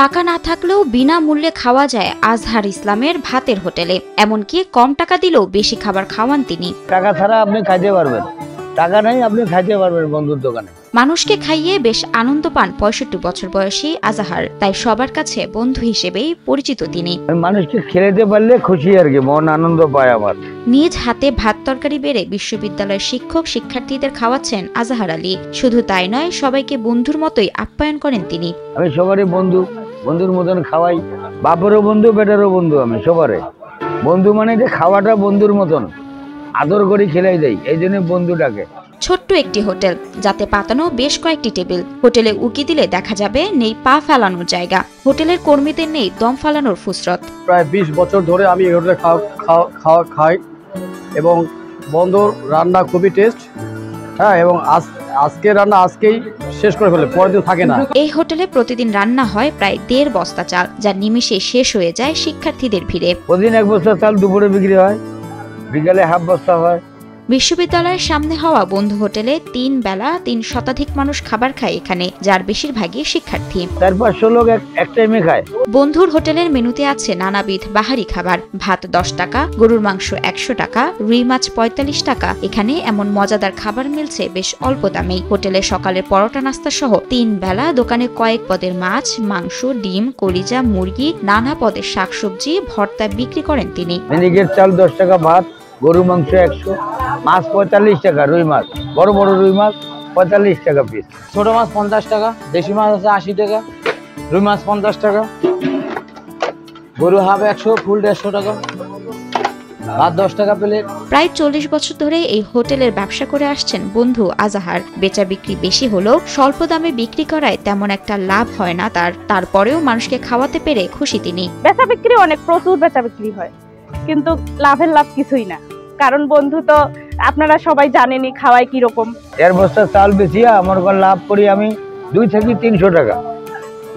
টাকা না থাকলেও বিনামূল্যে খাওয়া যায় আজহার ইসলামের ভাতের হোটেলে। এমনকি কম টাকা দিলেও বেশি খাবার খাওয়ান তিনি। টাকা ছাড়া আপনি খাইতে পারবেন, টাকা নাই আপনি খাইতে পারবেন বন্ধুর দোকানে। মানুষকে খাইয়ে বেশ আনন্দ পান ৬৫ বছর বয়সী আজহার, তাই সবার কাছে বন্ধু হিসেবেই পরিচিত তিনি। মানুষকে খেলাতে পারলে খুশি আর কি, মন আনন্দ পায় আমার। নিজ হাতে ভাত তরকারি বেড়ে বিশ্ববিদ্যালয়ের শিক্ষক শিক্ষার্থীদের খাওয়াচ্ছেন আজহার আলী। শুধু তাই নয়, সবাইকে বন্ধুর মতোই আপ্যায়ন করেন তিনি। আমি সবারই বন্ধুর মতন খাওয়াই, বাপেরও বন্ধু বেটারও বন্ধু, আমি সবারে বন্ধু। মানে যে খাওয়াটা বন্ধুর মতন আদর করে খেলাই দেয়, এই জন্য বন্ধুটাকে। ছোট্ট একটি হোটেল, যাতে পাতানো বেশ কয়েকটি টেবিল। হোটেলে উকি দিলে দেখা যাবে নেই পা ফেলানোর জায়গা। হোটেলের কর্মীদের নেই দম ফালানোর ফুসরত। প্রায় 20 বছর ধরে আমি এই হোটেলে খাওয়া খাই এবং বন্ধুর রান্না খুবই টেস্ট। হ্যাঁ, এবং আজকে রান্না আজকেই শেষ করে ফেলে, পরের দিন থাকে না। এই হোটেলে প্রতিদিন রান্না হয় প্রায় 1.5 বস্তা চাল, যা নিমিষে শেষ হয়ে যায় শিক্ষার্থীদের ভিড়ে। প্রতিদিন 1 বস্তা চাল দুপুরে বিক্রি হয়, বিকালে হাফ বস্তা হয়। বিশ্ববিদ্যালয়ের সামনে হওয়া বন্ধু হোটেলে 3 বেলা 3 শতাধিক মানুষ খাবার খায় এখানে, যার বেশিরভাগই শিক্ষার্থী। 400-500 লোক এক টাইমে খায়। বন্ধুর হোটেলের মেনুতে আছে নানাবিধ বাহারি খাবার। ভাত 10 টাকা, গরুর মাংস 100 টাকা, রুই মাছ 45 টাকা। এখানে এমন মজাদার খাবার মিলছে বেশ অল্প দামেই। হোটেলে সকালের পরোটা নাস্তা সহ 3 বেলা দোকানে কয়েক পদের মাছ, মাংস, ডিম, কলিজা, মুরগি, নানা পদের শাকসবজি, ভর্তা বিক্রি করেন তিনি। মিনিকেট চাল 10 টাকা, ভাত, গরু মাংস 100, মাছ 45 টাকা, রুই মাছ, বড় বড় রুই মাছ 45 টাকা পিস। ছোট মাছ 50 টাকা, দেশি মাছ আছে 80 টাকা, রুই মাছ 50 টাকা, গরু হাফ 100, ফুল 150 টাকা, ভাত 10 টাকা প্লেট। প্রায় 40 বছর ধরে এই হোটেলের ব্যবসা করে আসছেন বন্ধু আজহার। বেচা বিক্রি বেশি হলেও স্বল্প দামে বিক্রি করায় তেমন একটা লাভ হয় না তার। তারপরেও মানুষকে খাওয়াতে পেরে খুশি তিনি। বেচা বিক্রি প্রচুর বেচা বিক্রি হয়, কিন্তু লাভ কিছুই না। কারণ বন্ধু তো আপনারা সবাই জানেনই খাওয়ায় কিরকম। 1 বস্তা চাল বেচিয়া আমার লাভ করি আমি 2 থেকে 300 টাকা।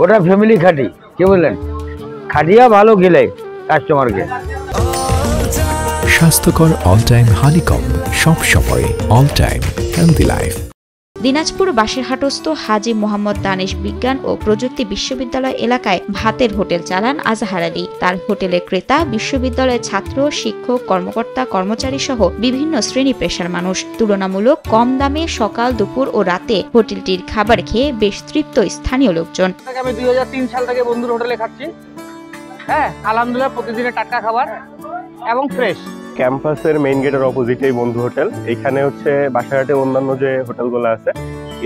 ওটা ফ্যামিলি খাটি, কি বললেন, খাটিয়া ভালো গেলে কাস্টমারকে। স্বাস্থ্যকর অল টাইম হানিকম্ব, সব সময় all time healthy life. Dinajpur বাসেরহাটস্থ হাজী মোহাম্মদ দানেশ বিজ্ঞান ও প্রযুক্তি বিশ্ববিদ্যালয় এলাকায় ভাতের হোটেল চালান আজহার আলী। তার হোটেলে ক্রেতা বিশ্ববিদ্যালয়ের ছাত্র, শিক্ষক, কর্মকর্তা, কর্মচারী সহ বিভিন্ন শ্রেণী পেশার মানুষ। তুলনামূলক কম দামে সকাল, দুপুর ও রাতে হোটেলটির খাবার খেয়ে বেশ তৃপ্ত স্থানীয় লোকজন। আমি 2003 সাল থেকে বন্ধুর হোটেলে খাচ্ছি। হ্যাঁ, আলহামদুলিল্লাহ প্রতিদিনের টাটকা খাবার এবং ফ্রেশ। ক্যাম্পাসের মেইন গেটের অপোজিটেই বন্ধু হোটেল। এখানে হচ্ছে বাসারহাটে অন্যান্য যে হোটেলগুলো আছে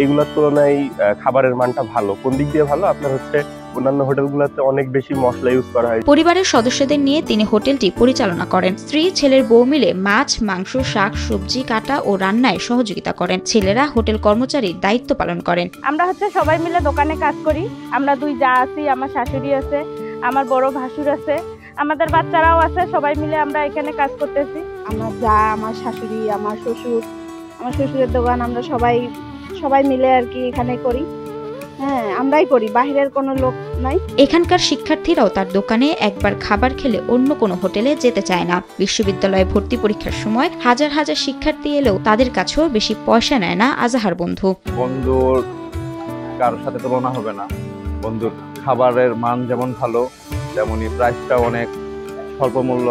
এগুলোর তুলনায় খাবারের মানটা ভালো। কোন দিক দিয়ে ভালো? আপনার হচ্ছে অন্যান্য হোটেলগুলোতে অনেক বেশি মশলা ইউজ করা হয়। পরিবারের সদস্যদের নিয়ে তিনি হোটেলটি পরিচালনা করেন। স্ত্রী, ছেলের বউ মিলে মাছ, মাংস, শাক, সবজি কাটা ও রান্নায় সহযোগিতা করেন। ছেলেরা হোটেল কর্মচারীর দায়িত্ব পালন করেন। আমরা সবাই মিলে দোকানে কাজ করি। আমরা 2 যা আছি, আমার শাশুড়ি আছে, আমার বড় ভাসুর আছে, আমাদের বাচ্চারাও আছে। সবাই মিলে আমরা এখানে কাজ করতেছি। আমার যা, আমার শাশুড়ি, আমার শ্বশুর, আমার শ্বশুরের দোকান, আমরা সবাই মিলে আর কি এখানে করি। হ্যাঁ, আমরাই করি, বাহিরের কোনো লোক নাই। এখানকার শিক্ষার্থীরাও তার দোকানে একবার খাবার খেলে অন্য কোনো হোটেলে যেতে চায় না। বিশ্ববিদ্যালয়ে ভর্তি পরীক্ষার সময় হাজার হাজার শিক্ষার্থী এলেও তাদের কাছেও বেশি পয়সা নেয় না আজহার বন্ধু। বন্ধুর কারোর সাথে তুলনা হবে না। বন্ধুর খাবারের মান যেমন ভালো, তেমনি প্রাইসটা অনেক স্বল্প মূল্য।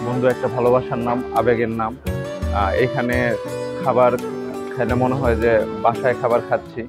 বন্ধু একটা ভালোবাসার নাম, আবেগের নাম। এখানে খাবার খেলে মনে হয় যে বাসায় খাবার খাচ্ছি।